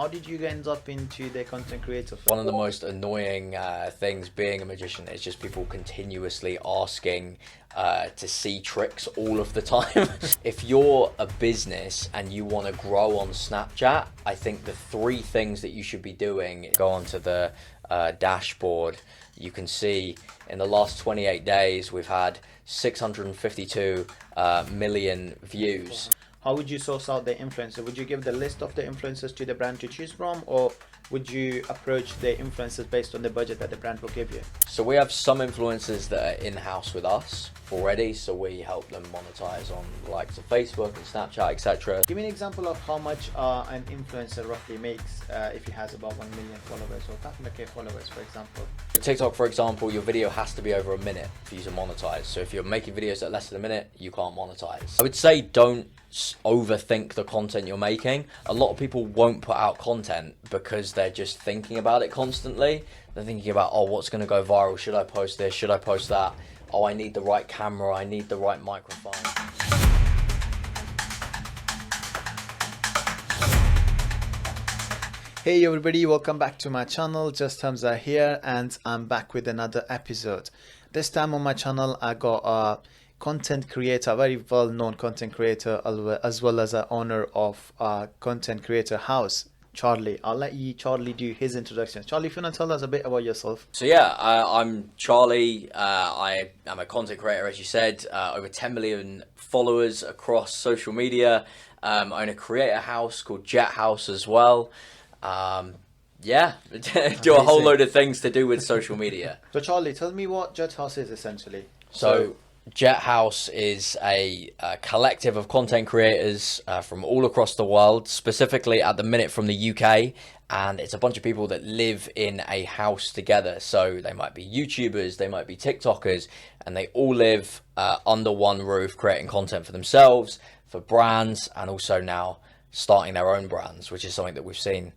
How did you end up into the content creator? One of the most annoying things being a magician is just people continuously asking to see tricks all of the time. If you're a business and you want to grow on Snapchat, I think the three things that you should be doing, go onto the dashboard. You can see in the last 28 days, we've had 652 million views. How would you source out the influencer? Would you give the list of the influencers to the brand to choose from, or would you approach the influencers based on the budget that the brand will give you? So we have some influencers that are in-house with us already, so we help them monetize on the likes of Facebook and Snapchat, etc. Give me an example of how much an influencer roughly makes if he has about 1 million followers or 500k followers, for example. TikTok, for example, your video has to be over a minute for you to monetize. So if you're making videos at less than a minute, you can't monetize. I would say don't overthink the content you're making. A lot of people won't put out content because they're just thinking about it constantly. They're thinking about, oh, what's going to go viral? Should I post this? Should I post that? Oh, I need the right camera. I need the right microphone. Hey everybody, welcome back to my channel. Just Hamza here, and I'm back with another episode. This time on my channel I got a content creator, a very well-known content creator, as well as an owner of a content creator house, Charlie. I'll let Charlie do his introduction. Charlie, if you want to tell us a bit about yourself. So yeah, I'm Charlie. I am a content creator, as you said, over 10 million followers across social media. I own a creator house called Jet House as well. Yeah, do a whole load of things to do with social media. So Charlie, tell me what Jet House is essentially. So Jet House is a collective of content creators from all across the world, specifically at the minute from the UK, and it's a bunch of people that live in a house together. So they might be YouTubers, they might be TikTokers, and they all live under one roof creating content for themselves, for brands, and also now starting their own brands, which is something that we've seen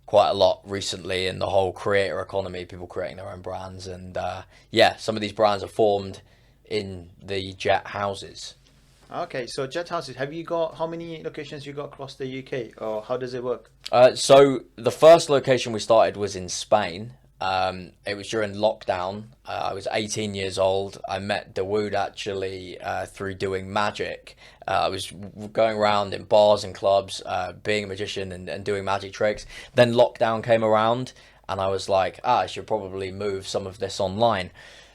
quite a lot recently in the whole creator economy, people creating their own brands. And yeah, some of these brands are formed in the Jet houses. Okay, so Jet Houses, have you got, how many locations you got across the UK, or how does it work? So the first location we started was in Spain. It was during lockdown. I was 18 years old. I met Dawood actually through doing magic. I was going around in bars and clubs, being a magician and doing magic tricks. Then lockdown came around and I was like, I should probably move some of this online.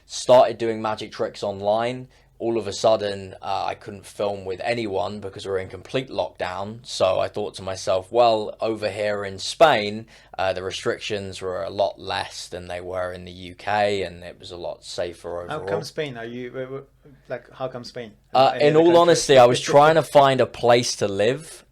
Started doing magic tricks online. All of a sudden, I couldn't film with anyone because we were in complete lockdown. So I thought to myself, well, over here in Spain, the restrictions were a lot less than they were in the UK, and it was a lot safer overall. How come Spain? Are you, like, how come Spain? In all honesty, I was trying to find a place to live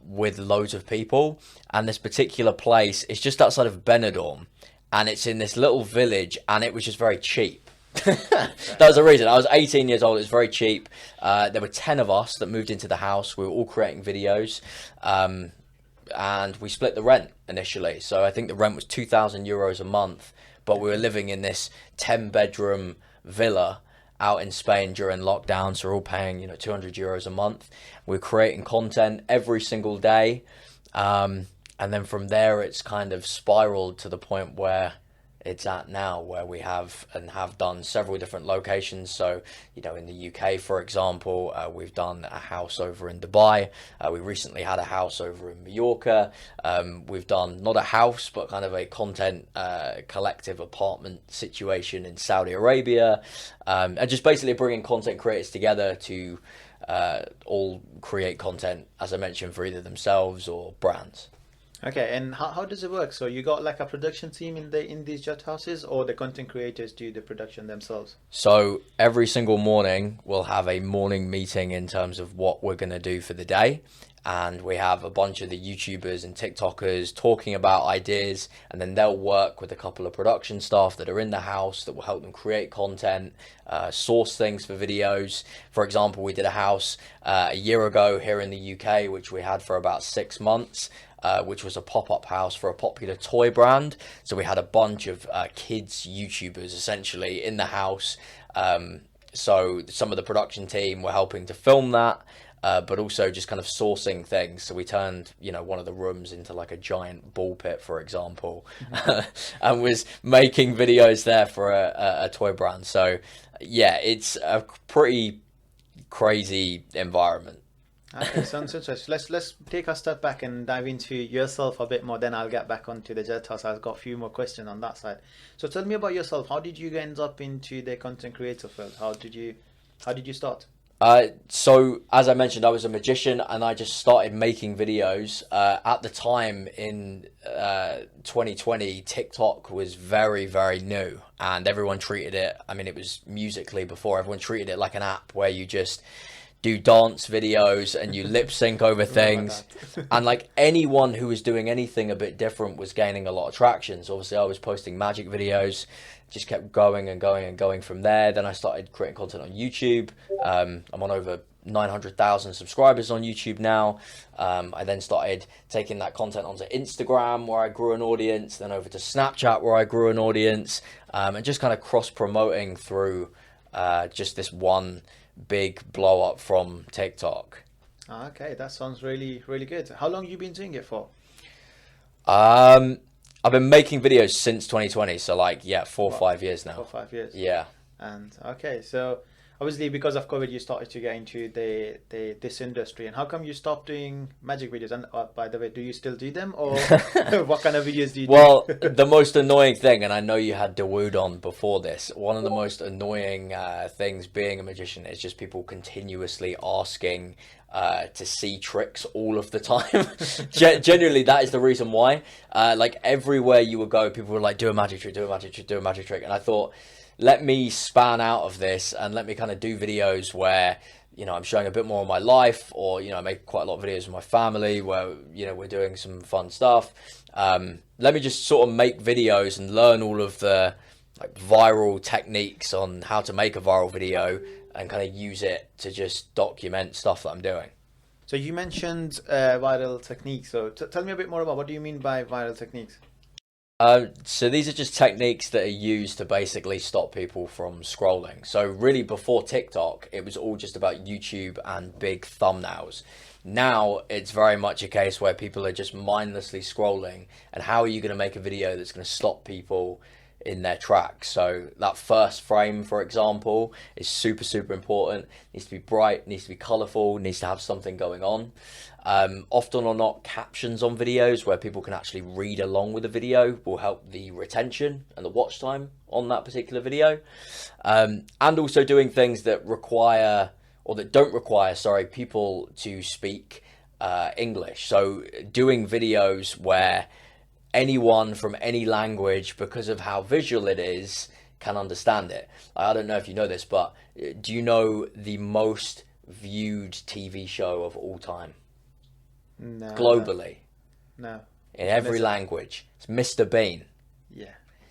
with loads of people. And this particular place is just outside of Benidorm. And it's in this little village, and it was just very cheap. That was the reason. I was 18 years old. It was very cheap. There were 10 of us that moved into the house. We were all creating videos, and we split the rent initially. So I think the rent was €2,000 a month, but we were living in this 10-bedroom villa out in Spain during lockdown. So we're all paying, €200 a month. We're creating content every single day, and then from there, it's kind of spiraled to the point where it's at now, where we have done several different locations. So, in the UK, for example, we've done a house over in Dubai. We recently had a house over in Mallorca. We've done not a house, but kind of a content collective apartment situation in Saudi Arabia. And just basically bringing content creators together to all create content, as I mentioned, for either themselves or brands. Okay, and how does it work? So you got like a production team in these Jet Houses, or the content creators do the production themselves? So every single morning we'll have a morning meeting in terms of what we're going to do for the day, and we have a bunch of the YouTubers and TikTokers talking about ideas, and then they'll work with a couple of production staff that are in the house that will help them create content, source things for videos. For example, we did a house a year ago here in the UK, which we had for about 6 months. Which was a pop-up house for a popular toy brand. So we had a bunch of kids YouTubers essentially in the house. So some of the production team were helping to film that. but also just kind of sourcing things. So we turned, one of the rooms into like a giant ball pit, for example, and was making videos there for a toy brand. So yeah, it's a pretty crazy environment. Okay, sounds interesting. Let's take a step back and dive into yourself a bit more. Then I'll get back onto the Jet House. I've got a few more questions on that side. So tell me about yourself. How did you end up into the content creator field? How did you start? So as I mentioned, I was a magician and I just started making videos. At the time in 2020, TikTok was very, very new and everyone treated it, I mean, it was Musically before, everyone treated it like an app where you just do dance videos and you lip sync over things. And like anyone who was doing anything a bit different was gaining a lot of traction. So obviously I was posting magic videos, just kept going and going and going from there. Then I started creating content on YouTube. I'm on over 900,000 subscribers on YouTube now. I then started taking that content onto Instagram where I grew an audience, then over to Snapchat where I grew an audience, and just kind of cross promoting through just this one big blow up from TikTok. Okay, that sounds really, really good. How long you been doing it for? I've been making videos since 2020, so like 4 or 5 years now. 4 or 5 years. Yeah. And okay, so obviously because of COVID, you started to get into this industry. And how come you stopped doing magic videos? And by the way, do you still do them, or what kind of videos do you do? Well, the most annoying thing, and I know you had Dawood on before this, one of the most annoying things being a magician is just people continuously asking to see tricks all of the time. Genuinely, that is the reason why. Like everywhere you would go, people were like, do a magic trick, do a magic trick, do a magic trick. And I thought, let me span out of this and let me kind of do videos where, I'm showing a bit more of my life, or, I make quite a lot of videos with my family where, we're doing some fun stuff. Let me just sort of make videos and learn all of the like viral techniques on how to make a viral video and kind of use it to just document stuff that I'm doing. So you mentioned viral techniques. So tell me a bit more about what do you mean by viral techniques? So these are just techniques that are used to basically stop people from scrolling. So really before TikTok, it was all just about YouTube and big thumbnails. Now it's very much a case where people are just mindlessly scrolling, and how are you going to make a video that's going to stop people in their tracks? So that first frame, for example, is super, super important. It needs to be bright, needs to be colorful, needs to have something going on. Often or not, captions on videos where people can actually read along with the video will help the retention and the watch time on that particular video. And also doing things that require, or that don't require, people to speak English. So doing videos where anyone from any language, because of how visual it is, can understand it. I don't know if you know this, but do you know the most viewed TV show of all time? No. Globally. No. In every language. It's Mr. Bean. Yeah.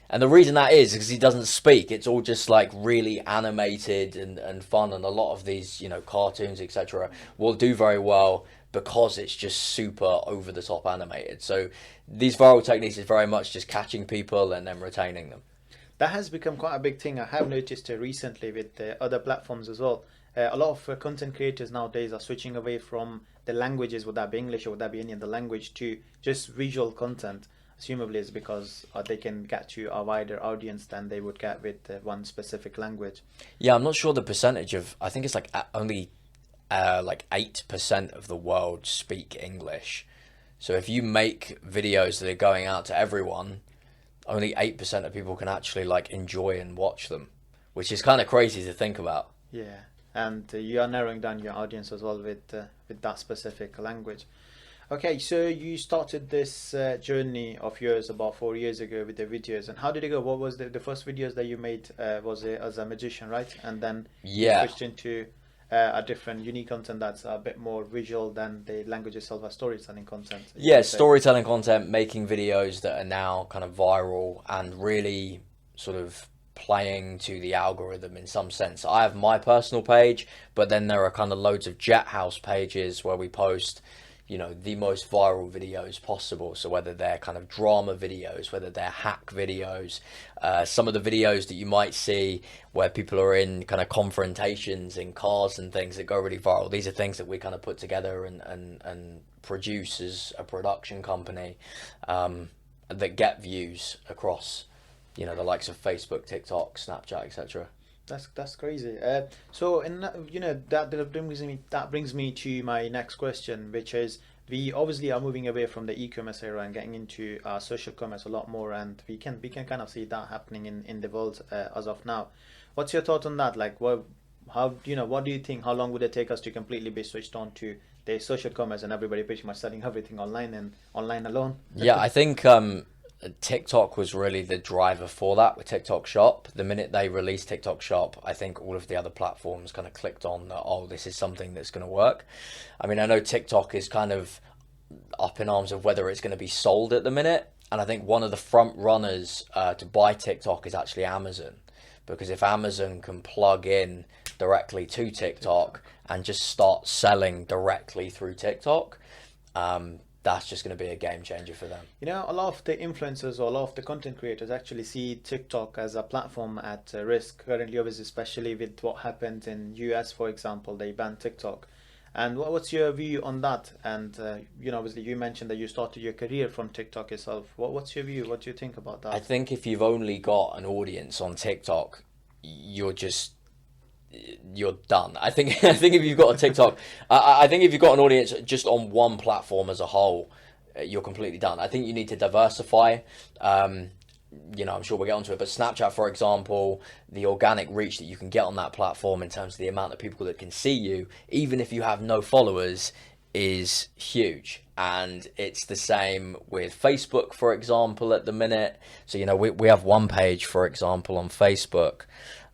And the reason that is because he doesn't speak. It's all just like really animated and fun, and a lot of these, cartoons, etc., will do very well because it's just super over the top animated. So these viral techniques is very much just catching people and then retaining them. That has become quite a big thing. I have noticed it recently with other platforms as well. A lot of content creators nowadays are switching away from the languages, would that be English or would that be any other language, to just visual content. Assumably it's because they can get to a wider audience than they would get with one specific language. Yeah, I'm not sure the percentage of, I think it's like only like 8% of the world speak English. So if you make videos that are going out to everyone, only 8% of people can actually like enjoy and watch them, which is kind of crazy to think about. Yeah, and you are narrowing down your audience as well with that specific language. Okay, so you started this journey of yours about 4 years ago with the videos, and how did it go? What was the first videos that you made? Was it as a magician, right? And then you switched into a different unique content that's a bit more visual than the language itself, as storytelling content. Yeah, storytelling content, making videos that are now kind of viral and really sort of playing to the algorithm in some sense. I have my personal page, but then there are kind of loads of Jet House pages where we post, the most viral videos possible. So whether they're kind of drama videos, whether they're hack videos, some of the videos that you might see where people are in kind of confrontations in cars and things that go really viral, these are things that we kind of put together and produce as a production company, that get views across, the likes of Facebook, TikTok, Snapchat, etc. That's crazy. So, and that brings me to my next question, which is, we obviously are moving away from the e-commerce era and getting into social commerce a lot more, and we can kind of see that happening in the world as of now. What's your thought on that? Like, what do you think? How long would it take us to completely be switched on to the social commerce and everybody pretty much selling everything online and online alone? Yeah, I think TikTok was really the driver for that with TikTok Shop. The minute they released TikTok Shop, I think all of the other platforms kind of clicked on that, oh, this is something that's going to work. I mean, I know TikTok is kind of up in arms of whether it's going to be sold at the minute. And I think one of the front runners to buy TikTok is actually Amazon. Because if Amazon can plug in directly to TikTok and just start selling directly through TikTok, that's just going to be a game changer for them. A lot of the influencers or a lot of the content creators actually see TikTok as a platform at risk currently, obviously, especially with what happened in US, for example. They banned TikTok. And what's your view on that? And obviously you mentioned that you started your career from TikTok yourself. What's your view? What do you think about that? I think if you've only got an audience on TikTok, you're done. I think if you've got a TikTok, I think if you've got an audience just on one platform as a whole, you're completely done. I think you need to diversify. I'm sure we'll get onto it, but Snapchat, for example, the organic reach that you can get on that platform in terms of the amount of people that can see you, even if you have no followers, is huge. And it's the same with Facebook, for example, at the minute. So, we have one page, for example, on Facebook.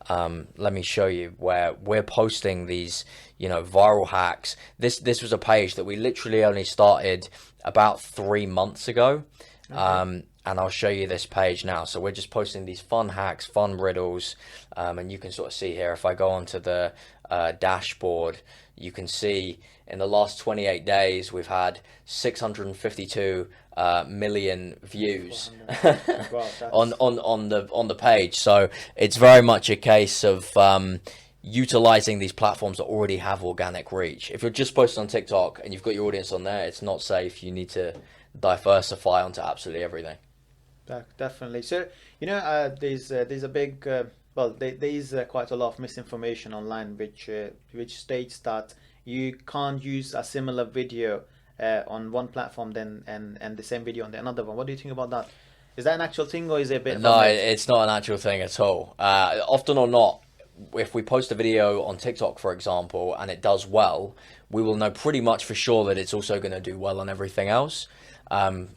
Let me show you where we're posting these, viral hacks. This was a page that we literally only started about 3 months ago. Okay. And I'll show you this page now. So we're just posting these fun hacks, fun riddles. And you can sort of see here, if I go onto the dashboard, you can see in the last 28 days, we've had 652 million views on the page. So it's very much a case of utilizing these platforms that already have organic reach. If you're just posting on TikTok and you've got your audience on there, it's not safe. You need to diversify onto absolutely everything. Definitely. So there's a big there's quite a lot of misinformation online which states that you can't use a similar video on one platform and the same video on the another one. What do you think about that? Is that an actual thing, or is it a bit? No, it's not an actual thing at all. Often or not, if we post a video on TikTok, for example, and it does well, we will know pretty much for sure that it's also going to do well on everything else.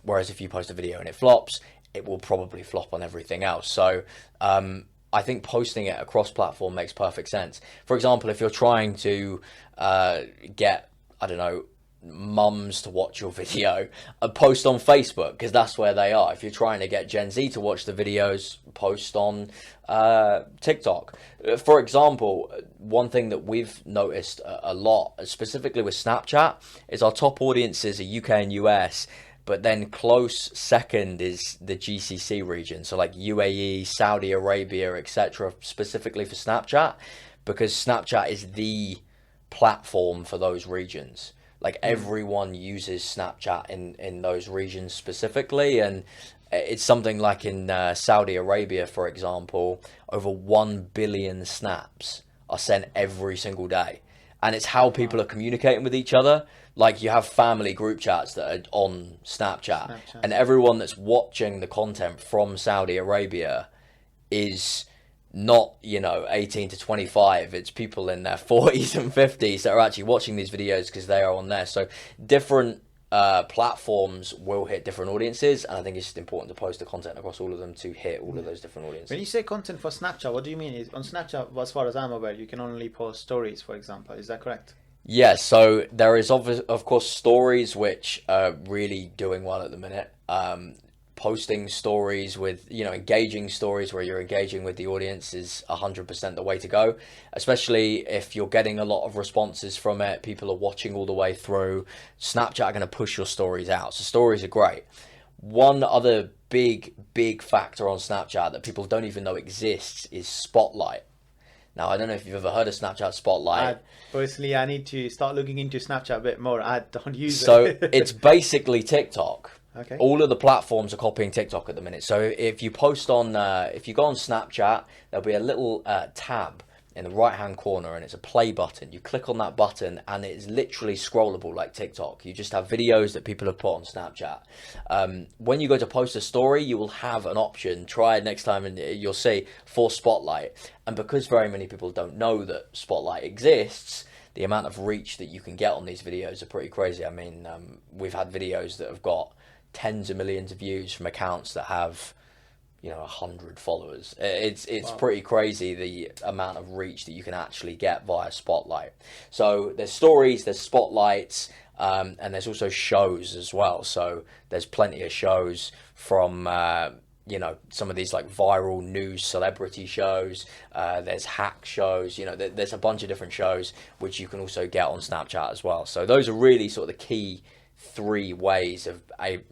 Whereas if you post a video and it flops, it will probably flop on everything else. So I think posting it across platform makes perfect sense. For example, if you're trying to get, I don't know, mums to watch your video, post on Facebook, because that's where they are. If you're trying to get Gen Z to watch the videos, post on TikTok. For example, one thing that we've noticed a lot, specifically with Snapchat, is our top audiences are UK and US, but then close second is the GCC region, so like UAE, Saudi Arabia, etc., specifically for Snapchat, because Snapchat is the platform for those regions. Like everyone uses Snapchat in those regions specifically, and it's something like in Saudi Arabia, for example, over 1 billion snaps are sent every single day. And it's how people are communicating with each other. Like you have family group chats that are on Snapchat. And everyone that's watching the content from Saudi Arabia is not 18 to 25. It's people in their 40s and 50s that are actually watching these videos because they are on there. So different platforms will hit different audiences, and I think it's just important to post the content across all of them to hit all of those different audiences. When you say content for Snapchat, what do you mean? On Snapchat, as far as I'm aware, you can only post stories, for example. Is that correct? Yeah, so there is of course stories which are really doing well at the minute. posting stories with, engaging stories where you're engaging with the audience is 100% the way to go, especially if you're getting a lot of responses from it. People are watching all the way through. Snapchat are going to push your stories out. So stories are great. One other big factor on Snapchat that people don't even know exists is Spotlight. Now, I don't know if you've ever heard of Snapchat Spotlight. Personally, I need to start looking into Snapchat a bit more. I don't use it. So it's basically TikTok. Okay. All of the platforms are copying TikTok at the minute. So if you post on, if you go on Snapchat, there'll be a little tab in the right hand corner, and it's a play button. You click on that button and it's literally scrollable like TikTok. You just have videos that people have put on Snapchat. When you go to post a story, you will have an option, try it next time, and you'll see for Spotlight. And because very many people don't know that Spotlight exists, the amount of reach that you can get on these videos are pretty crazy. I mean, we've had videos that have got tens of millions of views from accounts that have 100 followers. It's wow. Pretty crazy the amount of reach that you can actually get via Spotlight. So there's stories, there's spotlights, and there's also shows as well. So there's plenty of shows from some of these like viral news celebrity shows. There's hack shows. There's a bunch of different shows which you can also get on Snapchat as well. So those are really sort of the key 3 ways of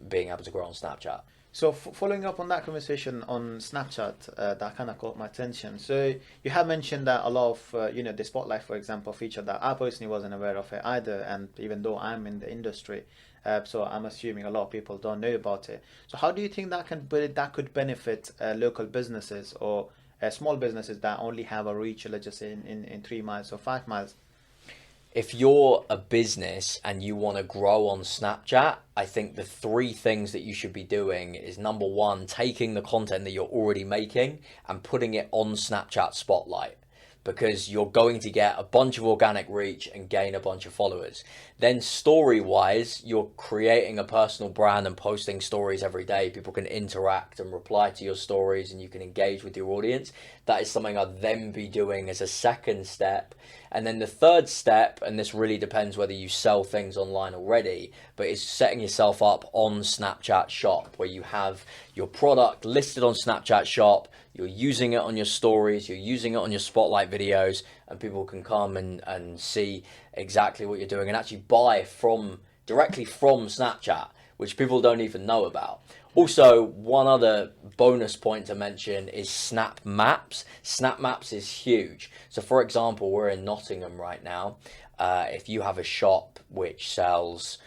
being able to grow on Snapchat. So following up on that conversation on Snapchat, that kind of caught my attention. So you have mentioned that a lot of, the Spotlight, for example, feature that I personally wasn't aware of it either. And even though I'm in the industry, so I'm assuming a lot of people don't know about it. So how do you think that could benefit local businesses or small businesses that only have a reach, let's just say in 3 miles or 5 miles? If you're a business and you want to grow on Snapchat, I think the 3 things that you should be doing is, number 1, taking the content that you're already making and putting it on Snapchat Spotlight, because you're going to get a bunch of organic reach and gain a bunch of followers. Then story-wise, you're creating a personal brand and posting stories every day. People can interact and reply to your stories and you can engage with your audience. That is something I'd then be doing as a second step. And then the third step, and this really depends whether you sell things online already, but it's setting yourself up on Snapchat Shop, where you have your product listed on Snapchat Shop, you're using it on your stories, you're using it on your Spotlight videos, and people can come and see exactly what you're doing and actually buy directly from Snapchat, which people don't even know about. Also, one other bonus point to mention is Snap Maps. Snap Maps is huge. So for example, we're in Nottingham right now. If you have a shop which sells,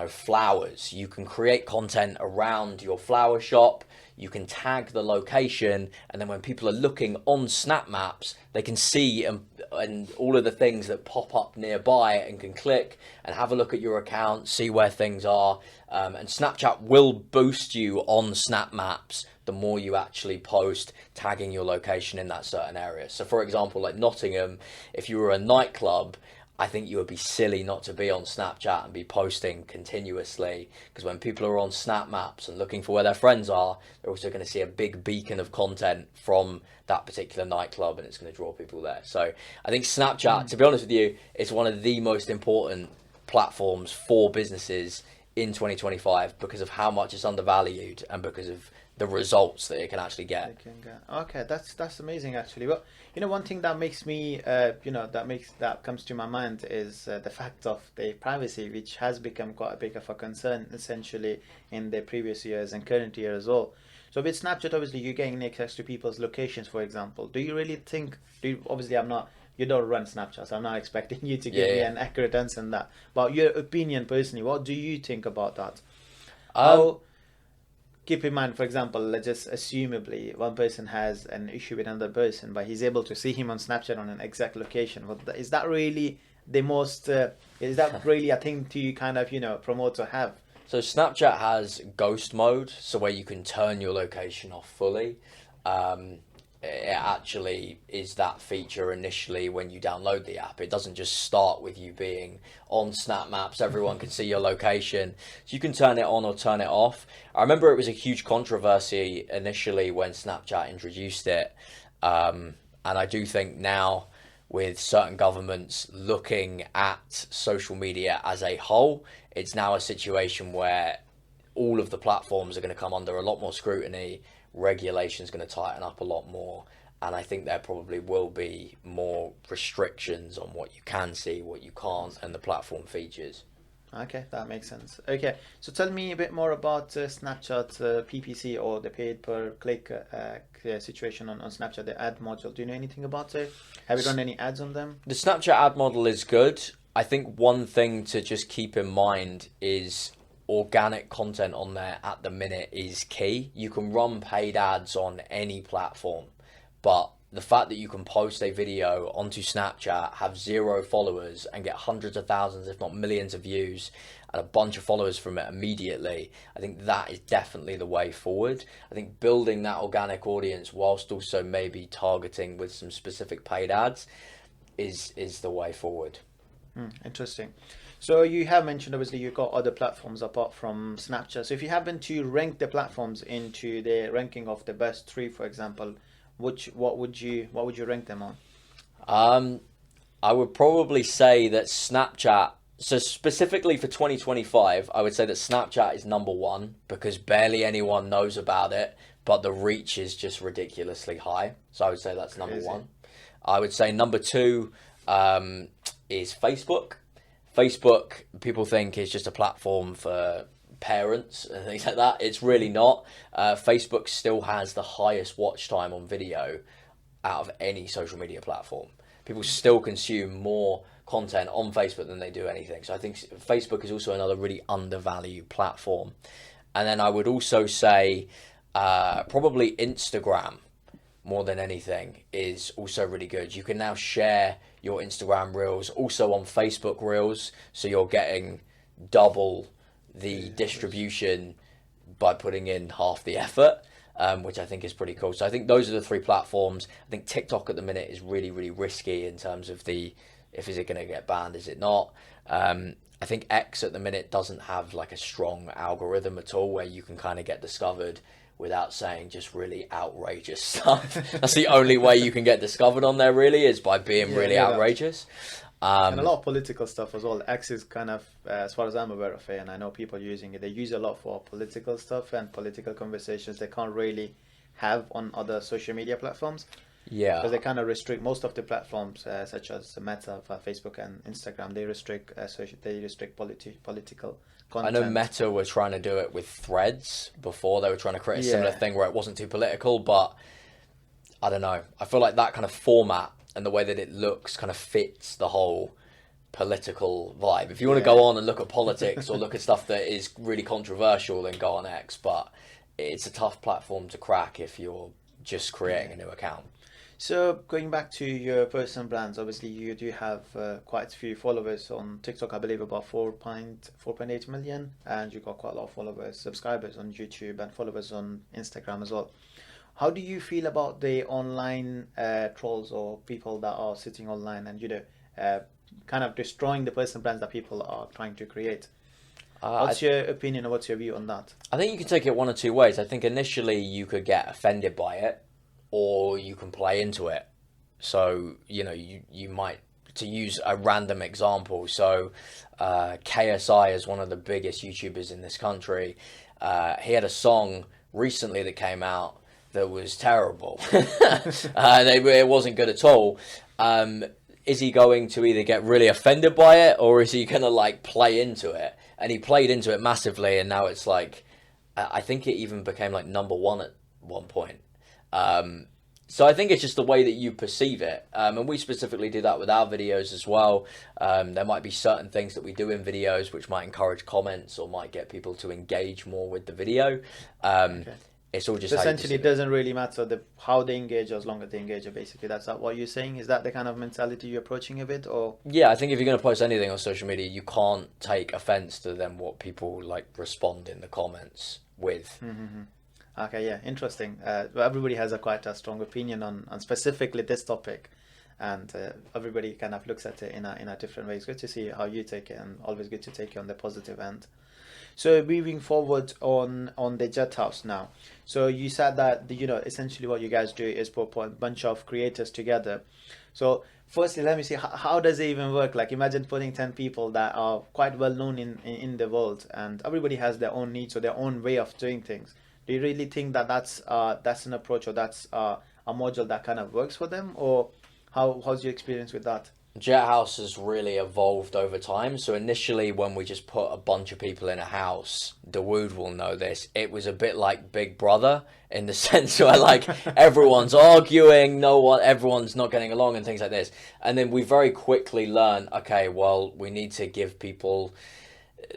flowers, you can create content around your flower shop. You can tag the location, and then when people are looking on Snap Maps, they can see and all of the things that pop up nearby and can click and have a look at your account, see where things are. And Snapchat will boost you on Snap Maps the more you actually post tagging your location in that certain area. So for example, like Nottingham, if you were a nightclub, I think you would be silly not to be on Snapchat and be posting continuously, because when people are on Snap Maps and looking for where their friends are, they're also going to see a big beacon of content from that particular nightclub, and it's going to draw people there. So I think Snapchat, to be honest with you, is one of the most important platforms for businesses in 2025 because of how much it's undervalued and because of the results that it can actually get. Okay, that's amazing actually. But one thing that makes me that comes to my mind is the fact of the privacy, which has become quite a big of a concern essentially in the previous years and current year as well. So with Snapchat, obviously you're getting access to people's locations, for example. Do you really think? Obviously, you don't run Snapchat, so I'm not expecting you to give me an accurate answer on that. But your opinion personally, what do you think about that? Keep in mind, for example, let's just assumably one person has an issue with another person, but he's able to see him on Snapchat on an exact location. Is that really the most? Is that really a thing to kind of promote or have? So Snapchat has ghost mode, so where you can turn your location off fully. It actually is that feature initially when you download the app. It doesn't just start with you being on Snap Maps. Everyone can see your location. So you can turn it on or turn it off. I remember it was a huge controversy initially when Snapchat introduced it. And I do think now, with certain governments looking at social media as a whole, it's now a situation where all of the platforms are going to come under a lot more scrutiny. Regulation's going to tighten up a lot more. And I think there probably will be more restrictions on what you can see, what you can't, and the platform features. Okay, that makes sense. Okay, so tell me a bit more about Snapchat PPC, or the paid per click situation on Snapchat, the ad module. Do you know anything about it? Have you run any ads on them? The Snapchat ad model is good. I think one thing to just keep in mind is organic content on there at the minute is key. You can run paid ads on any platform, but the fact that you can post a video onto Snapchat, have 0 followers, and get hundreds of thousands, if not millions of views, and a bunch of followers from it immediately, I think that is definitely the way forward. I think building that organic audience whilst also maybe targeting with some specific paid ads is the way forward. Interesting. So you have mentioned, obviously, you've got other platforms apart from Snapchat. So if you happen to rank the platforms into the ranking of the best 3, for example, what would you rank them on? I would probably say that Snapchat, so specifically for 2025, I would say that Snapchat is number 1 because barely anyone knows about it, but the reach is just ridiculously high. So I would say that's number 1. I would say number 2 is Facebook. Facebook, people think, is just a platform for parents and things like that. It's really not. Facebook still has the highest watch time on video out of any social media platform. People still consume more content on Facebook than they do anything. So I think Facebook is also another really undervalued platform. And then I would also say probably Instagram, more than anything, is also really good. You can now share your Instagram Reels also on Facebook Reels, so you're getting double the distribution by putting in half the effort, which I think is pretty cool. So I think those are the 3 platforms. I think TikTok at the minute is really, really risky in terms of if is it going to get banned, is it not? I think X at the minute doesn't have like a strong algorithm at all where you can kind of get discovered without saying just really outrageous stuff. That's the only way you can get discovered on there, really, is by being really outrageous. And a lot of political stuff as well. X is kind of, as far as I'm aware of it, and I know people using it, they use a lot for political stuff and political conversations they can't really have on other social media platforms. Yeah. Because they kind of restrict most of the platforms, such as Meta, Facebook, and Instagram. They restrict political content. I know Meta were trying to do it with Threads before. They were trying to create a similar thing where it wasn't too political, but I don't know. I feel like that kind of format and the way that it looks kind of fits the whole political vibe. If you want to go on and look at politics or look at stuff that is really controversial, then go on X. But it's a tough platform to crack if you're just creating a new account. So going back to your personal brands, obviously you do have quite a few followers on TikTok, I believe about 4.8 million, and you've got quite a lot of followers, subscribers on YouTube, and followers on Instagram as well. How do you feel about the online trolls or people that are sitting online and kind of destroying the personal brands that people are trying to create? What's your opinion or what's your view on that? I think you can take it one or two ways. I think initially you could get offended by it, or you can play into it. So, you might, to use a random example, so KSI is one of the biggest YouTubers in this country. He had a song recently that came out that was terrible. It wasn't good at all. Is he going to either get really offended by it, or is he going to play into it? And he played into it massively, and now it's I think it even became number 1 at one point. So I think it's just the way that you perceive it. And we specifically do that with our videos as well. There might be certain things that we do in videos which might encourage comments or might get people to engage more with the video. It's all just so essentially it doesn't really matter how they engage as long as they engage. Basically, that's what you're saying. Is that the kind of mentality you're approaching of it, or? Yeah, I think if you're going to post anything on social media, you can't take offense to then what people respond in the comments with. Mm-hmm. Okay, yeah, interesting. Everybody has quite a strong opinion on specifically this topic, and everybody kind of looks at it in a different way. It's good to see how you take it, and always good to take it on the positive end. So moving forward on the Jet House now. So you said that essentially what you guys do is put a bunch of creators together. So firstly, let me see how does it even work? Like, imagine putting 10 people that are quite well known in the world, and everybody has their own needs or their own way of doing things. Do you really think that that's an approach, or that's a module that kind of works for them, or how's your experience with that? Jet House has really evolved over time. So initially, when we just put a bunch of people in a house, Dawood will know this. It was a bit like Big Brother in the sense where like everyone's arguing, everyone's not getting along, and things like this. And then we very quickly learn, okay, well, we need to give people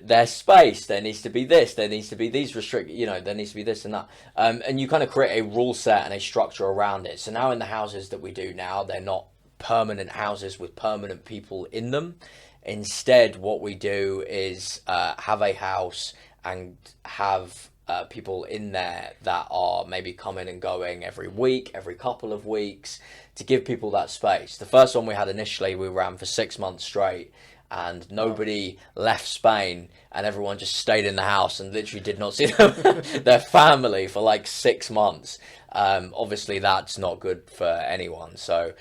their space. There needs to be this. There needs to be these there needs to be this and that. And you kind of create a rule set and a structure around it. So now in the houses that we do now, they're not permanent houses with permanent people in them. Instead, what we do is have a house and have people in there that are maybe coming and going every week, every couple of weeks, to give people that space. The first one we had initially, we ran for 6 months straight, and nobody left Spain, and everyone just stayed in the house and literally did not see their family for like 6 months. Obviously, that's not good for anyone. So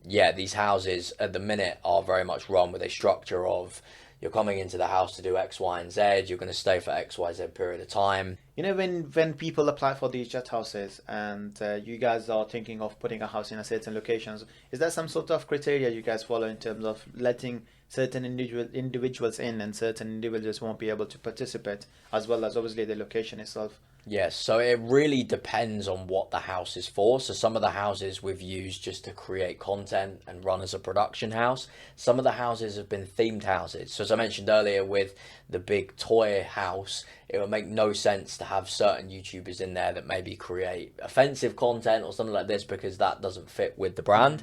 yeah, these houses at the minute are very much run with a structure of you're coming into the house to do X, Y, and Z. You're going to stay for X, Y, Z period of time. You know, when people apply for these jet houses, and you guys are thinking of putting a house in a certain locations, is there some sort of criteria you guys follow in terms of letting certain individuals in, and certain individuals won't be able to participate, as well as obviously the location itself? Yes, so it really depends on what the house is for. So some of the houses we've used just to create content and run as a production house. Some of the houses have been themed houses. So as I mentioned earlier with the big toy house, it would make no sense to have certain YouTubers in there that maybe create offensive content or something like this, because that doesn't fit with the brand.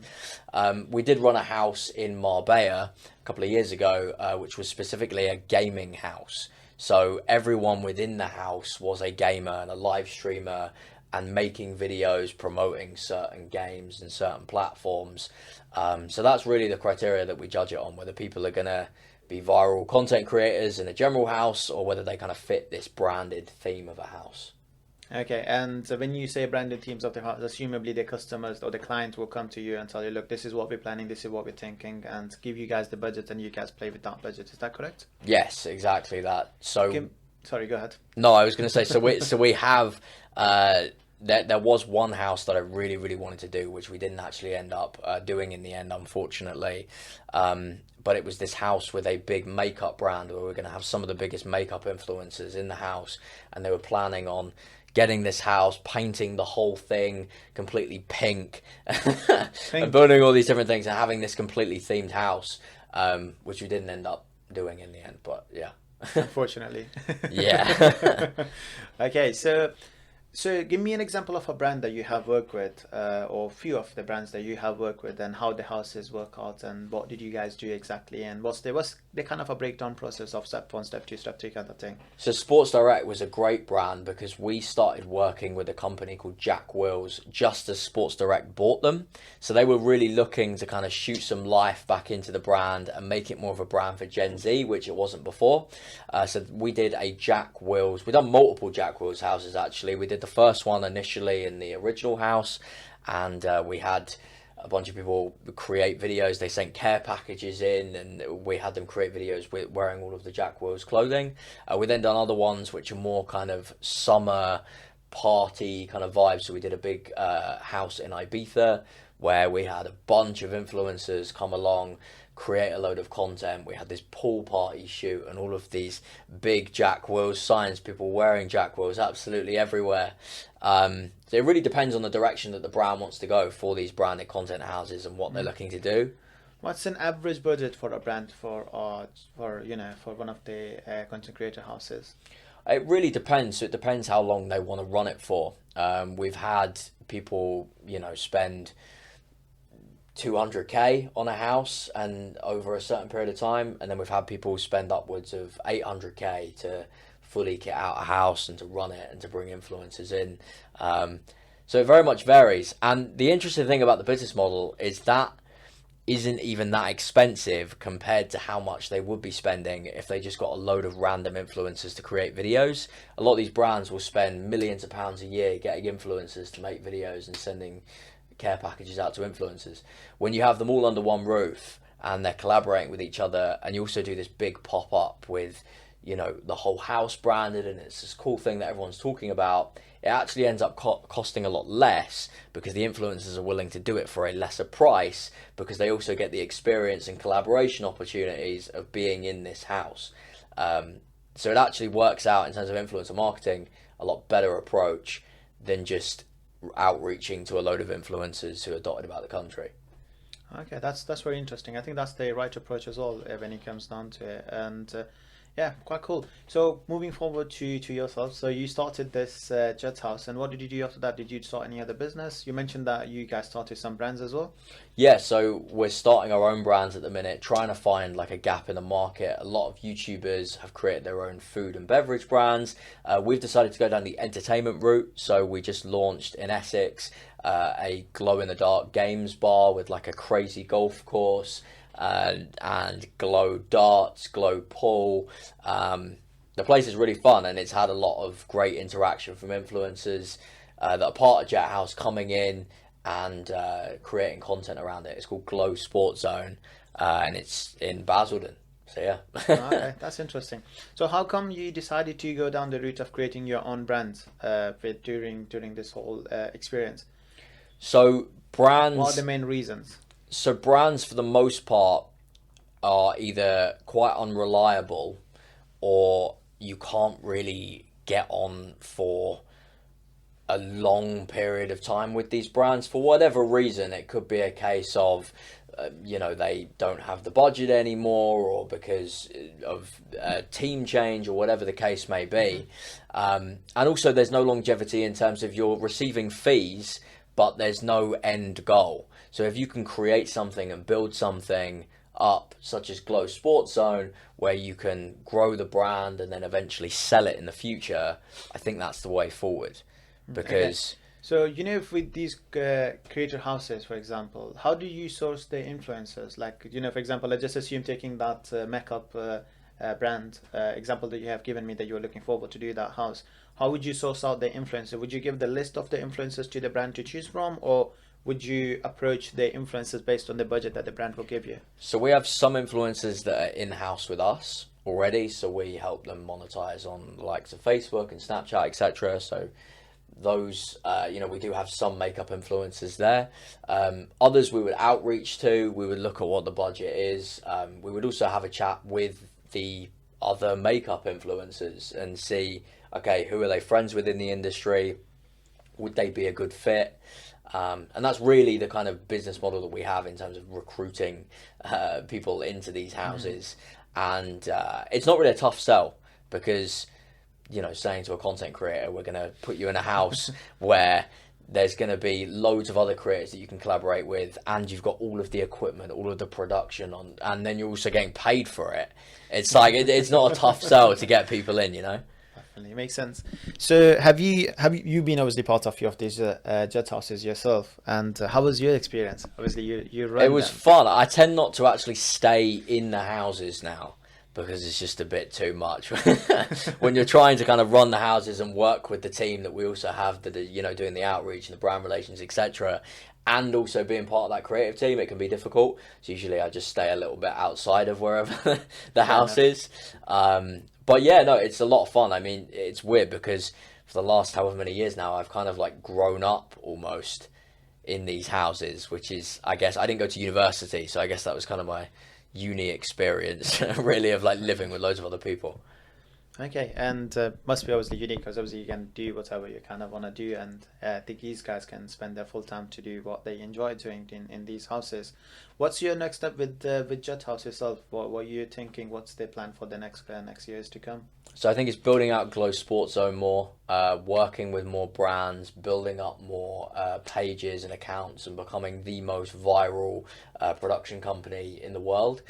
We did run a house in Marbella a couple of years ago, which was specifically a gaming house. So everyone within the house was a gamer and a live streamer and making videos promoting certain games and certain platforms. So that's really the criteria that we judge it on, whether people are going to be viral content creators in a general house or whether they kind of fit this branded theme of a house. Okay, and when you say branded teams of the house, assumably the customers or the client will come to you and tell you, look, this is what we're planning, this is what we're thinking, and give you guys the budget, and you guys play with that budget. Is that correct? Yes, exactly that. So, sorry, go ahead. No, I was going to say, so we have, there was one house that I really, really wanted to do, which we didn't actually end up doing in the end, unfortunately. But it was this house with a big makeup brand where we were going to have some of the biggest makeup influencers in the house, and they were planning on getting this house, painting the whole thing completely pink, and building all these different things and having this completely themed house, which we didn't end up doing in the end, but yeah. Unfortunately. Yeah. Okay, so give me an example of a brand that you have worked with, or a few of the brands that you have worked with, and how the houses work out, and what did you guys do exactly, and what's the kind of a breakdown process of step 1, step 2, step 3 kind of thing. So Sports Direct was a great brand because we started working with a company called Jack Wills just as Sports Direct bought them. So they were really looking to kind of shoot some life back into the brand and make it more of a brand for Gen Z, which it wasn't before. So we did a Jack Wills. We've done multiple Jack Wills houses actually. We did the first one initially in the original house, and we had a bunch of people create videos. They sent care packages in, and we had them create videos with wearing all of the Jack Wills clothing. We then done other ones which are more kind of summer party kind of vibes. So we did a big house in Ibiza where we had a bunch of influencers come along, create a load of content. We had this pool party shoot and all of these big Jack Wills signs, people wearing Jack Wills absolutely everywhere. So it really depends on the direction that the brand wants to go for these branded content houses and what they're looking to do. What's an average budget for a brand for one of the content creator houses? It really depends. So it depends how long they want to run it for. We've had people, spend 200k on a house and over a certain period of time, and then we've had people spend upwards of 800k to fully kit out a house and to run it and to bring influencers in. So it very much varies. And the interesting thing about the business model is that isn't even that expensive compared to how much they would be spending if they just got a load of random influencers to create videos. A lot of these brands will spend millions of pounds a year getting influencers to make videos and sending care packages out to influencers. When you have them all under one roof and they're collaborating with each other, and you also do this big pop up with, you know, the whole house branded, and it's this cool thing that everyone's talking about, it actually ends up costing a lot less because the influencers are willing to do it for a lesser price because they also get the experience and collaboration opportunities of being in this house. So it actually works out in terms of influencer marketing a lot better approach than just outreaching to a load of influencers who are dotted about the country. Okay, that's very interesting. I think that's the right approach as well when it comes down to it. And yeah, quite cool. So moving forward to yourself, so you started this Jet House, and what did you do after that? Did you start any other business? You mentioned that you guys started some brands as well. Yeah, so we're starting our own brands at the minute, trying to find like a gap in the market. A lot of YouTubers have created their own food and beverage brands. We've decided to go down the entertainment route, so we just launched in Essex a glow-in-the-dark games bar with like a crazy golf course. And glow darts, glow pool. The place is really fun, and it's had a lot of great interaction from influencers that are part of Jet House coming in and creating content around it. It's called Glow Sports Zone, and it's in Basildon. So yeah. Okay, that's interesting. So how come you decided to go down the route of creating your own brands during this whole experience? So brands. What are the main reasons? So brands, for the most part, are either quite unreliable, or you can't really get on for a long period of time with these brands for whatever reason. It could be a case of they don't have the budget anymore, or because of a team change, or whatever the case may be. And also there's no longevity in terms of you're receiving fees, but there's no end goal. So if you can create something and build something up, such as Glow Sports Zone, where you can grow the brand and then eventually sell it in the future, I think that's the way forward. Because okay. So with these creator houses, for example, how do you source the influencers? Like, for example, let's just assume, taking that makeup brand example that you have given me, that you are looking forward to do that house. How would you source out the influencer? Would you give the list of the influencers to the brand to choose from, or would you approach the influencers based on the budget that the brand will give you? So we have some influencers that are in-house with us already, so we help them monetize on the likes of Facebook and Snapchat, etc. So those, we do have some makeup influencers there. Others we would outreach to, we would look at what the budget is. We would also have a chat with the other makeup influencers and see, okay, who are they friends with in the industry? Would they be a good fit? And that's really the kind of business model that we have in terms of recruiting people into these houses. And it's not really a tough sell, because, saying to a content creator, we're going to put you in a house where there's going to be loads of other creators that you can collaborate with, and you've got all of the equipment, all of the production on, and then you're also getting paid for it. It's like, it's not a tough sell to get people in, Definitely makes sense. So have you been obviously part of these Jet houses yourself, and how was your experience? Obviously you run It was them. fun. I tend not to actually stay in the houses now, because it's just a bit too much. When you're trying to kind of run the houses and work with the team that we also have that are, doing the outreach and the brand relations, etc., and also being part of that creative team, it can be difficult. So usually I just stay a little bit outside of wherever the house is. But yeah, no, it's a lot of fun. I mean, it's weird because for the last however many years now, I've kind of like grown up almost in these houses, which is, I guess, I didn't go to university, so I guess that was kind of my uni experience, really, of like living with loads of other people. Okay, and must be obviously unique, because obviously you can do whatever you kind of want to do, and I think these guys can spend their full time to do what they enjoy doing in these houses. What's your next step with Jet House yourself? What are you thinking? What's the plan for the next years to come? So I think it's building out Glow Sports Zone more, working with more brands, building up more pages and accounts, and becoming the most viral production company in the world.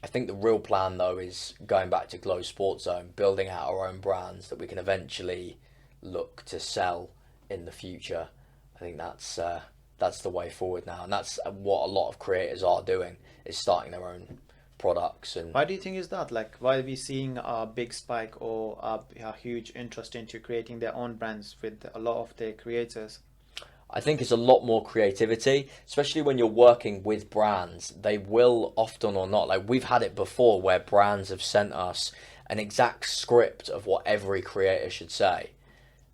I think the real plan, though, is going back to Glow Sports Zone, building out our own brands that we can eventually look to sell in the future. I think that's the way forward now, and that's what a lot of creators are doing, is starting their own products. And why do you think is that? Like, why are we seeing a big spike or a huge interest into creating their own brands with a lot of the creators? I think it's a lot more creativity, especially when you're working with brands. They will often or not, like we've had it before where brands have sent us an exact script of what every creator should say,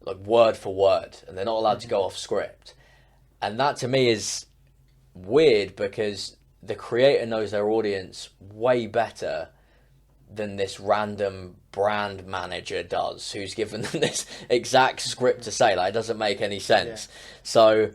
like word for word, and they're not allowed to go off script. And that to me is weird because the creator knows their audience way better than this random brand manager does, who's given them this exact script to say. Like, it doesn't make any sense. Yeah. So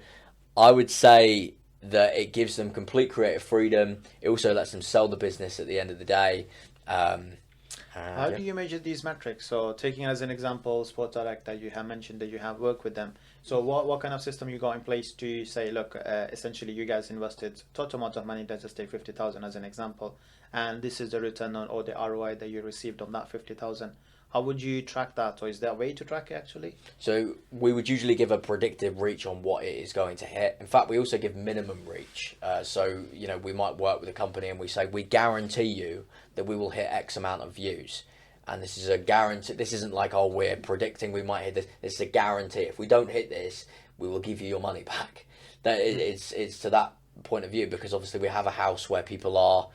I would say that it gives them complete creative freedom. It also lets them sell the business at the end of the day. How do you measure these metrics? So taking as an example, Sport Direct, that you have mentioned that you have worked with them. So what kind of system you got in place to say, look, essentially you guys invested total amount of money, let's just take 50,000 as an example, and this is the return on, or the ROI that you received on that 50,000. How would you track that, or is there a way to track it actually? So we would usually give a predictive reach on what it is going to hit. In fact, we also give minimum reach. So, you know, we might work with a company and we say, we guarantee you that we will hit X amount of views. And this is a guarantee. This isn't like, oh, we're predicting we might hit this. This is a guarantee. If we don't hit this, we will give you your money back. That it's to that point of view, because obviously we have a house where people are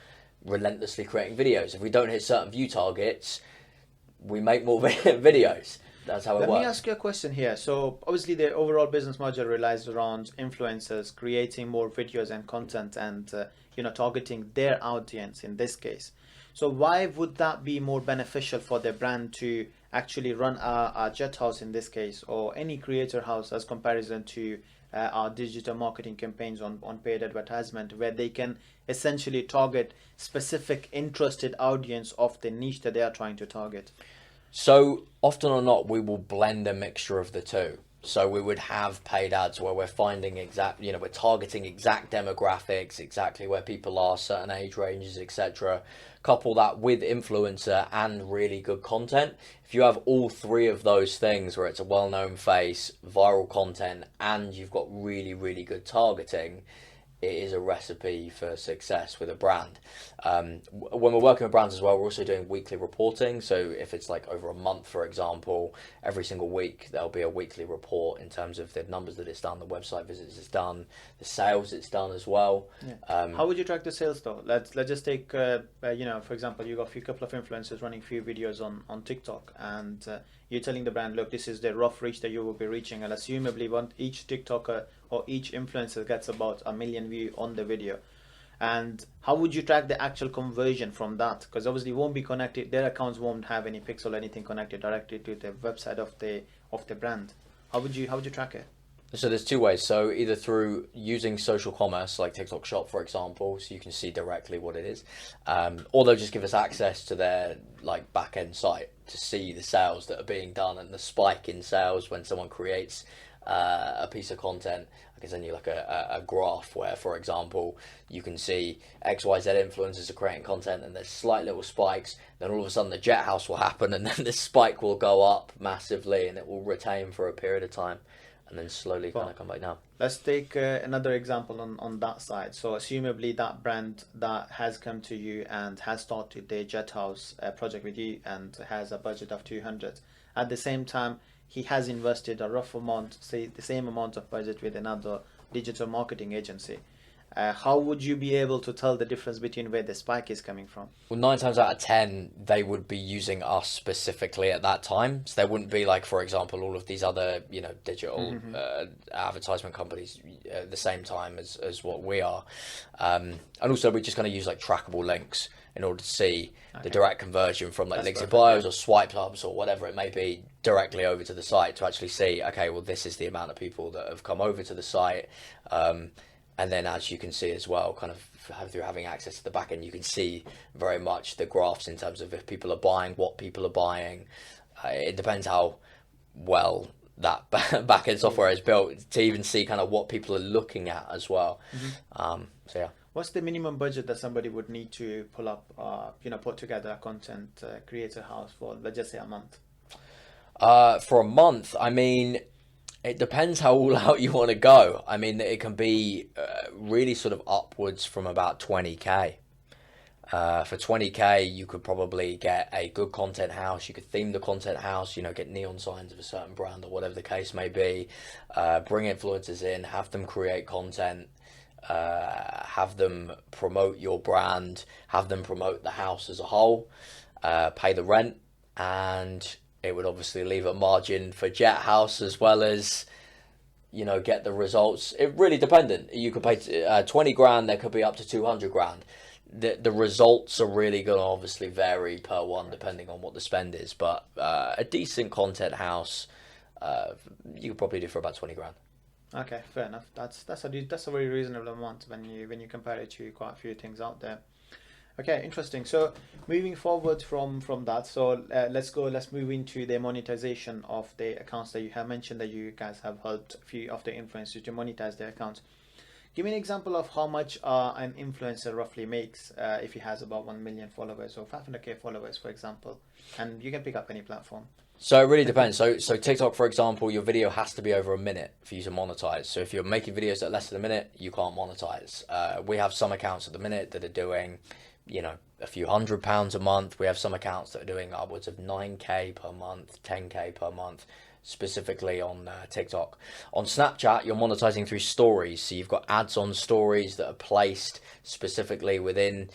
relentlessly creating videos. If we don't hit certain view targets, we make more videos. That's how it works. Let me ask you a question here. So obviously the overall business model relies around influencers creating more videos and content and targeting their audience in this case. So why would that be more beneficial for the brand to actually run a jet house in this case, or any creator house, as comparison to our digital marketing campaigns on paid advertisement, where they can essentially target specific interested audience of the niche that they are trying to target? So often or not, we will blend a mixture of the two. So we would have paid ads where we're finding we're targeting exact demographics, exactly where people are, certain age ranges, etc. Couple that with influencer and really good content. If you have all three of those things, where it's a well-known face, viral content, and you've got really, really good targeting, it is a recipe for success with a brand. When we're working with brands as well, we're also doing weekly reporting. So if it's like over a month, for example, every single week there'll be a weekly report in terms of the numbers that it's done, the website visits it's done, the sales it's done as well. Yeah. How would you track the sales though? Let's just take for example, you got a couple of influencers running a few videos on TikTok, and you're telling the brand, look, this is the rough reach that you will be reaching, and assumably each TikToker or each influencer gets about 1 million views on the video. And how would you track the actual conversion from that? Because obviously it won't be connected, their accounts won't have any pixel or anything connected directly to the website of the brand. How would you track it? So there's two ways. So either through using social commerce like TikTok Shop, for example, so you can see directly what it is, or they'll just give us access to their like back end site to see the sales that are being done and the spike in sales when someone creates a piece of content. I can send you like a graph where, for example, you can see XYZ influencers are creating content and there's slight little spikes. Then all of a sudden the jet house will happen and then the spike will go up massively and it will retain for a period of time and then slowly kind of come back down. Let's take another example on that side. So assumably that brand that has come to you and has started their jet house project with you and has a budget of 200. At the same time, he has invested a rough amount, say the same amount of budget with another digital marketing agency. How would you be able to tell the difference between where the spike is coming from? Well, 9 times out of 10, they would be using us specifically at that time. So there wouldn't be like, for example, all of these other, digital advertisement companies at the same time as what we are. And also we're just going to use like trackable links in order to see the direct conversion from like links in bios or swipe ups or whatever it may be directly over to the site to actually see, okay, well, this is the amount of people that have come over to the site. And then as you can see as well, kind of through having access to the back end, you can see very much the graphs in terms of if people are buying, what people are buying. It depends how well that back end software is built to even see kind of what people are looking at as well. So yeah. What's the minimum budget that somebody would need to pull up, put together a content creator house for, let's just say, a month? For a month, I mean, it depends how all out you want to go. I mean, it can be really sort of upwards from about 20k. For 20k, you could probably get a good content house. You could theme the content house, get neon signs of a certain brand or whatever the case may be. Bring influencers in, have them create content, have them promote your brand, have them promote the house as a whole, pay the rent, and it would obviously leave a margin for Jet House as well as get the results. It really dependent. You could pay 20 grand, there could be up to 200 grand. The results are really going to obviously vary per one depending on what the spend is, but a decent content house you could probably do for about 20 grand. Okay, fair enough. That's a very reasonable amount when you compare it to quite a few things out there. Okay, interesting. So moving forward from that, so let's move into the monetization of the accounts that you have mentioned, that you guys have helped a few of the influencers to monetize their accounts. Give me an example of how much an influencer roughly makes if he has about 1 million followers or 500k followers, for example, and you can pick up any platform. So it really depends. So TikTok, for example, your video has to be over a minute for you to monetize. So if you're making videos that are less than a minute, you can't monetize. We have some accounts at the minute that are doing, a few £100 a month. We have some accounts that are doing upwards of 9k per month, 10k per month, specifically on TikTok. On Snapchat, you're monetizing through stories. So you've got ads on stories that are placed specifically within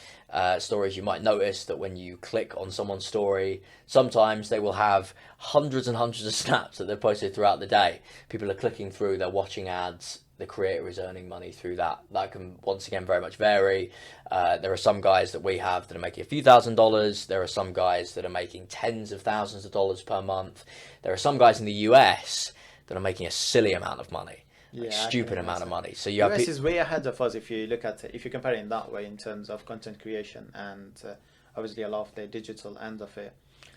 stories. You might notice that when you click on someone's story, sometimes they will have hundreds and hundreds of snaps that they've posted throughout the day. People are clicking through, they're watching ads. The creator is earning money through that. That can, once again, very much vary. There are some guys that we have that are making a few $1,000s. There are some guys that are making tens of thousands of dollars per month. There are some guys in the US that are making a silly amount of money, stupid amount of money. So US is way ahead of us if you look at it, if you compare it in that way in terms of content creation and obviously a lot of the digital end of it.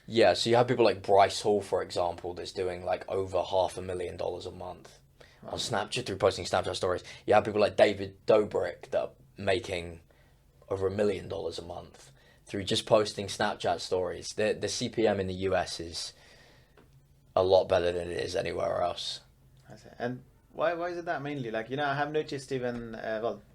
Yeah, so you have people like Bryce Hall, for example, that's doing like over $500,000 a month. On Snapchat through posting Snapchat stories. You have people like David Dobrik that are making over $1 million a month through just posting Snapchat stories. The CPM in the US is a lot better than it is anywhere else. And why is it that mainly? Like, I have noticed even,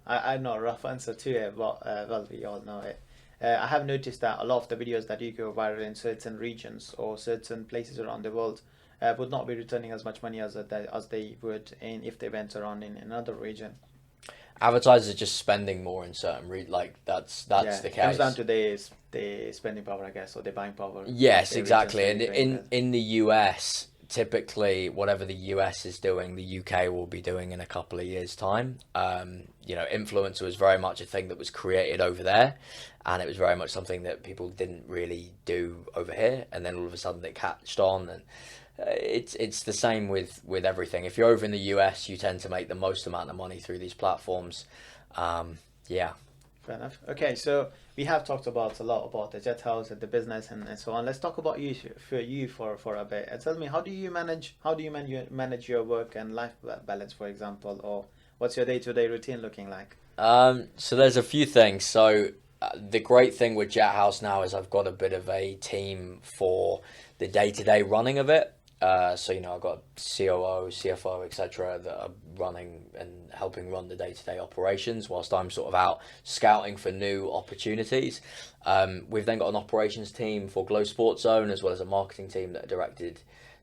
I know a rough answer to it, but we all know it. I have noticed that a lot of the videos that do go viral in certain regions or certain places around the world would not be returning as much money as they would if they went around in another region. Advertisers are just spending more in certain that's the case. It comes down to the spending power, I guess, or the buying power. Yes, exactly. And in the US, typically whatever the US is doing, the UK will be doing in a couple of years' time. Influencer was very much a thing that was created over there, and it was very much something that people didn't really do over here, and then all of a sudden it catched on. And it's the same with everything. If you're over in the US, you tend to make the most amount of money through these platforms. Fair enough. Okay, so we have talked about a lot about the Jet House and the business and so on. Let's talk about you for a bit. Tell me, how do you manage your work and life balance, for example, or what's your day-to-day routine looking like? So there's a few things. So the great thing with Jet House now is I've got a bit of a team for the day-to-day running of it. So I've got COO, CFO, etc. that are running and helping run the day-to-day operations whilst I'm sort of out scouting for new opportunities. We've then got an operations team for Glow Sports Zone as well as a marketing team that are directed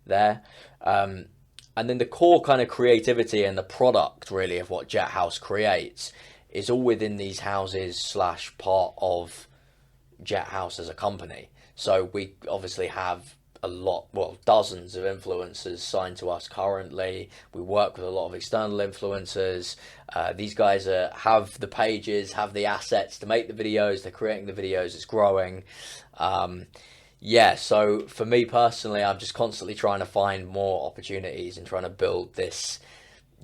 there. And then the core kind of creativity and the product really of what Jet House creates is all within these houses / part of Jet House as a company. So we obviously have dozens of influencers signed to us currently. We work with a lot of external influencers. These guys have the pages, have the assets to make the videos. They're creating the videos. It's growing. So for me personally, I'm just constantly trying to find more opportunities and trying to build this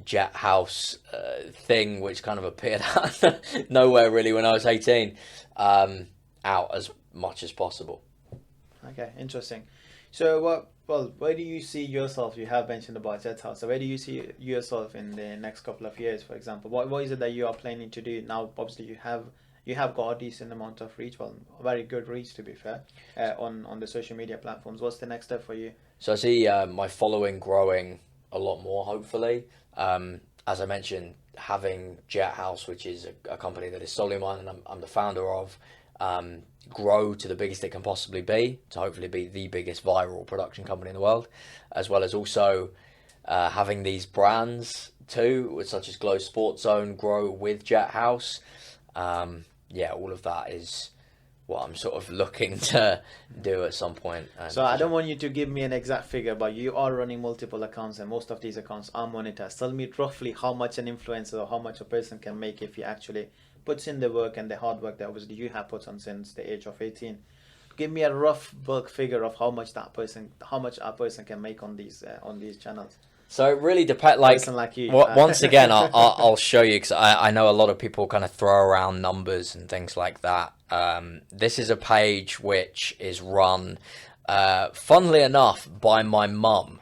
Jet House thing, which kind of appeared out of nowhere really when I was 18, out as much as possible. Okay, interesting. So where do you see yourself? You have mentioned about Jet House. So where do you see yourself in the next couple of years, for example? What is it that you are planning to do now? Obviously, you have got a decent amount of reach, a very good reach to be fair, on the social media platforms. What's the next step for you? So I see my following growing a lot more, hopefully. As I mentioned, having Jet House, which is a company that is solely mine and I'm the founder of, grow to the biggest it can possibly be, to hopefully be the biggest viral production company in the world, as well as also having these brands too, such as Glow Sports Zone, grow with Jet House. Yeah, all of that is what I'm sort of looking to do at some point. So I don't want you to give me an exact figure, but you are running multiple accounts and most of these accounts are monetized. Tell me roughly how much an influencer or how much a person can make if he actually puts in the work and the hard work that obviously you have put on since the age of 18. Give me a rough bulk figure of how much a person can make on these channels. So it really depends. Like you. Once again, I'll show you, because I know a lot of people kind of throw around numbers and things like that. This is a page which is run, funnily enough, by my mum.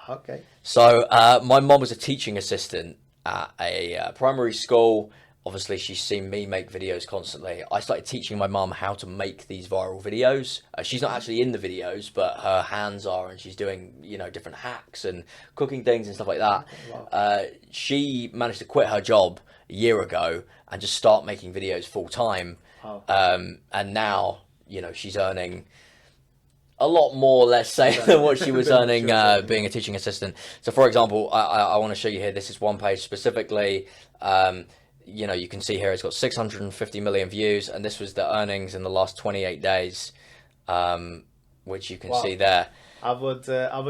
Okay. So my mum was a teaching assistant at a primary school. Obviously, she's seen me make videos constantly. I started teaching my mum how to make these viral videos. She's not actually in the videos, but her hands are, and she's doing, different hacks and cooking things and stuff like that. Wow. She managed to quit her job a year ago and just start making videos full time. Wow. And now, she's earning a lot more, let's say, than what she was earning being a teaching assistant. So, for example, I want to show you here. This is one page specifically. You can see here it's got 650 million views, and this was the earnings in the last 28 days, which you can see there. I would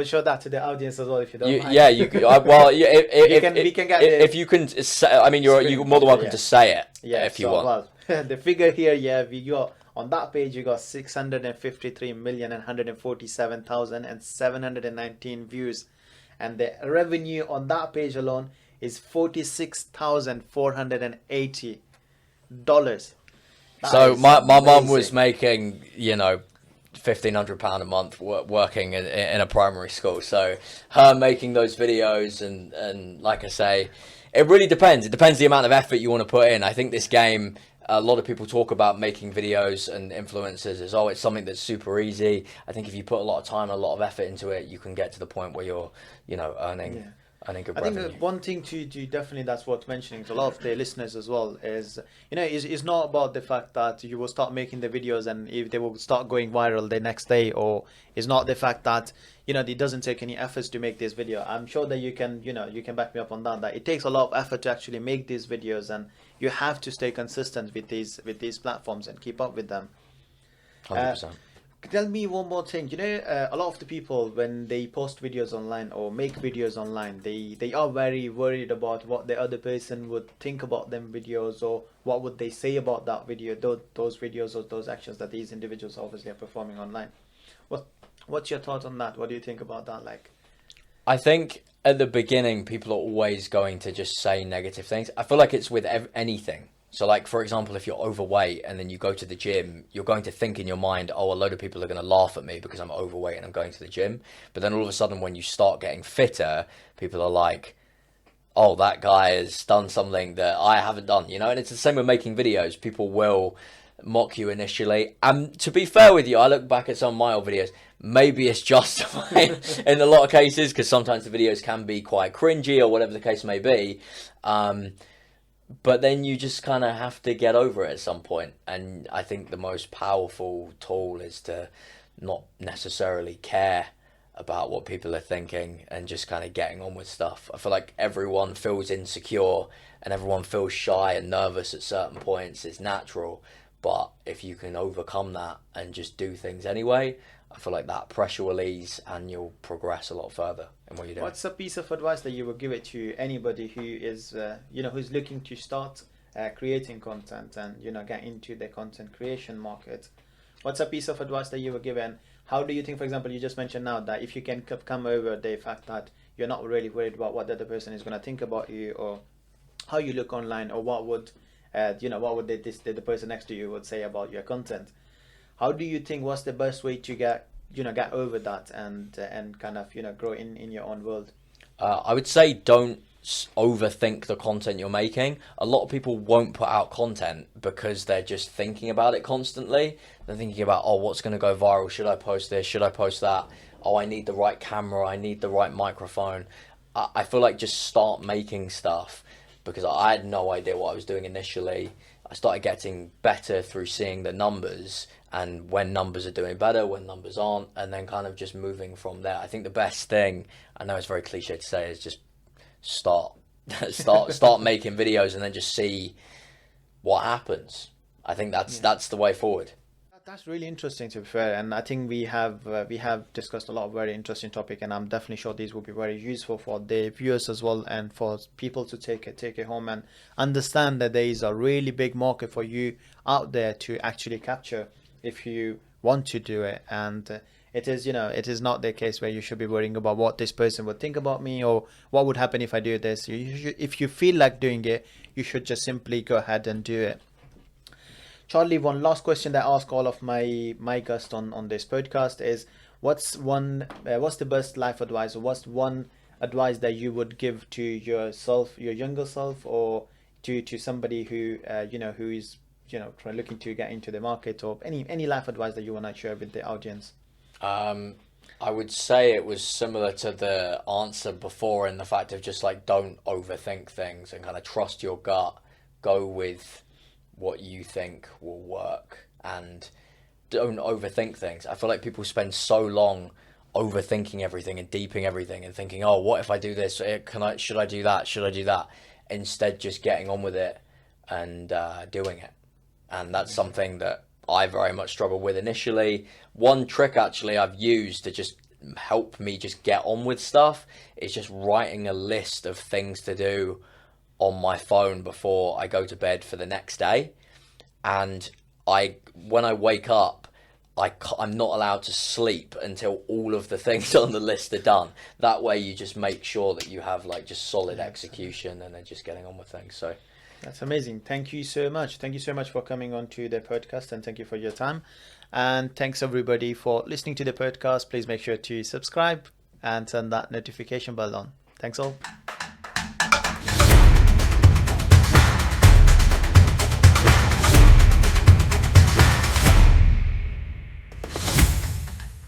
show that to the audience as well if you don't mind. Yeah, you could. We can get if you can say, I mean, you're more than welcome to say it if you want. Well, the figure here, we got on that page, you got 653,147,719 views, and the revenue on that page alone is $46,480. So my mum was making, £1,500 a month working in a primary school. So her making those videos and like I say, it really depends. It depends the amount of effort you want to put in. I think this game, a lot of people talk about making videos and influencers as, it's something that's super easy. I think if you put a lot of time and a lot of effort into it, you can get to the point where you're, earning. Yeah. I think one thing to definitely that's worth mentioning to a lot of the listeners as well is, is not about the fact that you will start making the videos and if they will start going viral the next day, or it's not the fact that, it doesn't take any efforts to make this video. I'm sure that you can back me up on that it takes a lot of effort to actually make these videos, and you have to stay consistent with these platforms and keep up with them. 100%. Tell me one more thing. A lot of the people, when they post videos online or make videos online, they are very worried about what the other person would think about them videos, or what would they say about that video, those videos or those actions that these individuals obviously are performing online. What's your thought on that? What do you think about that? I think at the beginning, people are always going to just say negative things. I feel like it's with anything. So, like, for example, if you're overweight and then you go to the gym, you're going to think in your mind, a load of people are going to laugh at me because I'm overweight and I'm going to the gym. But then all of a sudden, when you start getting fitter, people are like, oh, that guy has done something that I haven't done, And it's the same with making videos. People will mock you initially. And to be fair with you, I look back at some of my old videos. Maybe it's justified in a lot of cases, because sometimes the videos can be quite cringy or whatever the case may be. But then you just kind of have to get over it at some point. And I think the most powerful tool is to not necessarily care about what people are thinking and just kind of getting on with stuff. I feel like everyone feels insecure and everyone feels shy and nervous at certain points. It's natural. But if you can overcome that and just do things anyway, I feel like that pressure will ease and you'll progress a lot further in what you're doing. What's a piece of advice that you would give it to anybody who is, who's looking to start creating content and, get into the content creation market? What's a piece of advice that you would give, and how do you think, for example, you just mentioned now that if you can come over the fact that you're not really worried about what the other person is going to think about you or how you look online, or what would the person next to you would say about your content? How do you think, what's the best way to get over that and kind of grow in your own world? I would say don't overthink the content you're making. A lot of people won't put out content because they're just thinking about it constantly. They're thinking about, what's going to go viral? Should I post this? Should I post that? I need the right camera. I need the right microphone. I feel like just start making stuff, because I had no idea what I was doing initially. I started getting better through seeing the numbers, and when numbers are doing better, when numbers aren't, and then kind of just moving from there. I think the best thing, I know it's very cliche to say, is just start start making videos and then just see what happens. I think that's the way forward. That's really interesting, to be fair, and I think we have discussed a lot of very interesting topic, and I'm definitely sure these will be very useful for the viewers as well, and for people to take it home and understand that there is a really big market for you out there to actually capture if you want to do it. And it is, it is not the case where you should be worrying about what this person would think about me or what would happen if I do this. If you feel like doing it, you should just simply go ahead and do it. Charlie, one last question that I ask all of my guests on this podcast is, what's the best life advice, or what's one advice that you would give to yourself, your younger self, or to somebody who who is looking to get into the market, or any life advice that you want to share with the audience? I would say it was similar to the answer before, in the fact of just like, don't overthink things and kind of trust your gut. Go with what you think will work, and don't overthink things. I feel like people spend so long overthinking everything and deeping everything and thinking, oh, what if I do this? Should I do that? Instead, just getting on with it and doing it. And that's something that I very much struggled with initially. One trick actually I've used to just help me just get on with stuff is just writing a list of things to do on my phone before I go to bed for the next day. And when I wake up, I'm not allowed to sleep until all of the things on the list are done. That way you just make sure that you have like just solid execution and then just getting on with things. So that's amazing. Thank you so much. Thank you so much for coming on to the podcast, and thank you for your time. And thanks everybody for listening to the podcast. Please make sure to subscribe and turn that notification bell on. Thanks all.